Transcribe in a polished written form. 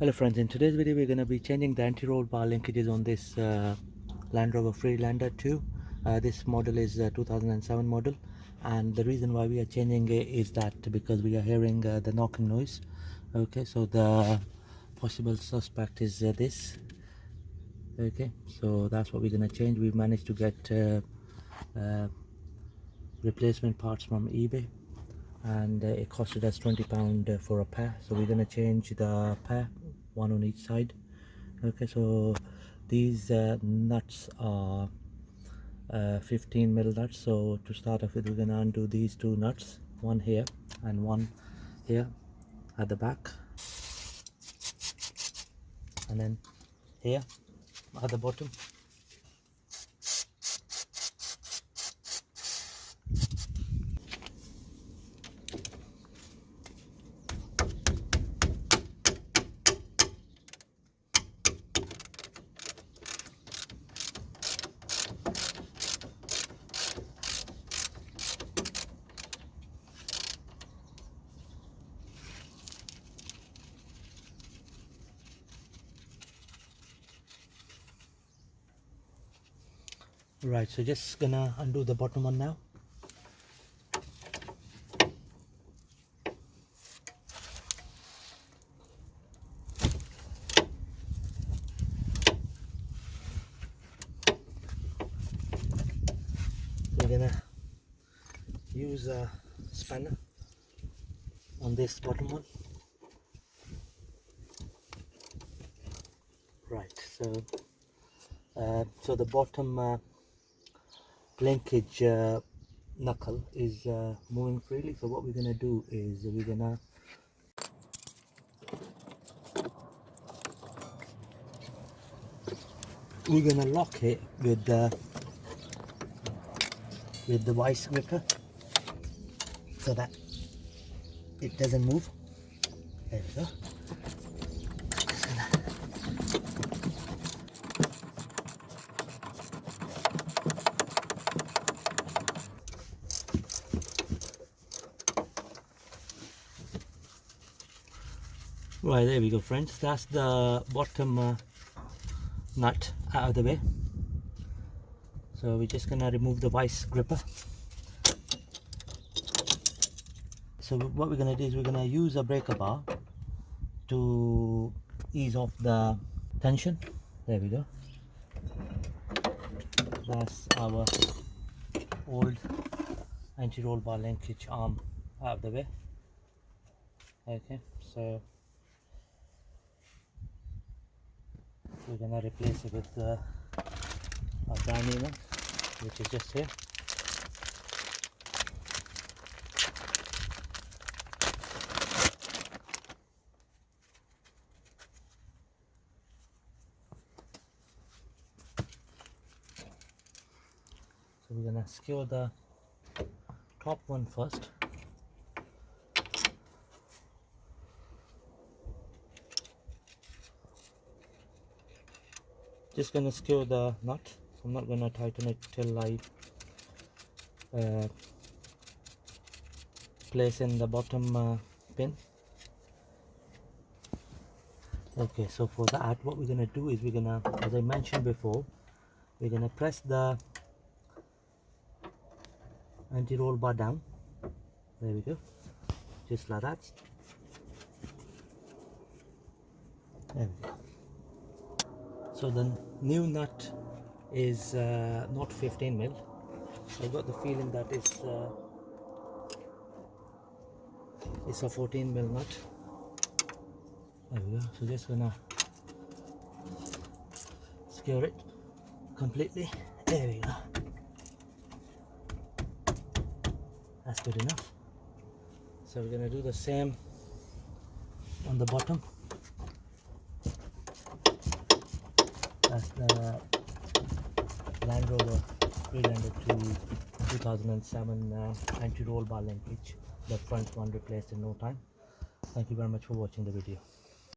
Hello friends, in today's video we're going to be changing the anti-roll bar linkages on this Land Rover Freelander 2. This model is 2007 model, and the reason why we are changing it is that because we are hearing the knocking noise. Okay, so the possible suspect is this. Okay, so that's what we're going to change. We managed to get replacement parts from eBay, and it costed us £20 for a pair, so we're going to change the pair, one on each side. Okay, so these nuts are 15mm nuts. So to start off with, we're going to undo these two nuts, one here and one here at the back, and then here at the bottom. Right, so just gonna undo the bottom one now. We're gonna use a spanner on this bottom one. Right, so the bottom linkage knuckle is moving freely. So what we're gonna do is we're gonna lock it with the vice gripper so that it doesn't move. There we go. Right, there we go friends, that's the bottom nut out of the way. So we're just gonna remove the vice gripper. So what we're gonna do is we're gonna use a breaker bar to ease off the tension. There we go. That's our old anti-roll bar linkage arm out of the way. Okay, so we're gonna replace it with a brand new one, which is just here. So we're gonna secure the top one first. Just gonna secure the nut. I'm not gonna tighten it till I place in the bottom pin. Okay, so for that what we're gonna do is we're gonna, as I mentioned before, we're gonna press the anti-roll bar down. There we go, just like that. There we go. So the new nut is not 15mm. I got the feeling that it's a 14mm nut. There we go. So just gonna secure it completely. There we go. That's good enough. So we're gonna do the same on the bottom. That's the Land Rover Freelander 2007 anti-roll bar linkage. The front one replaced in no time. Thank you very much for watching the video.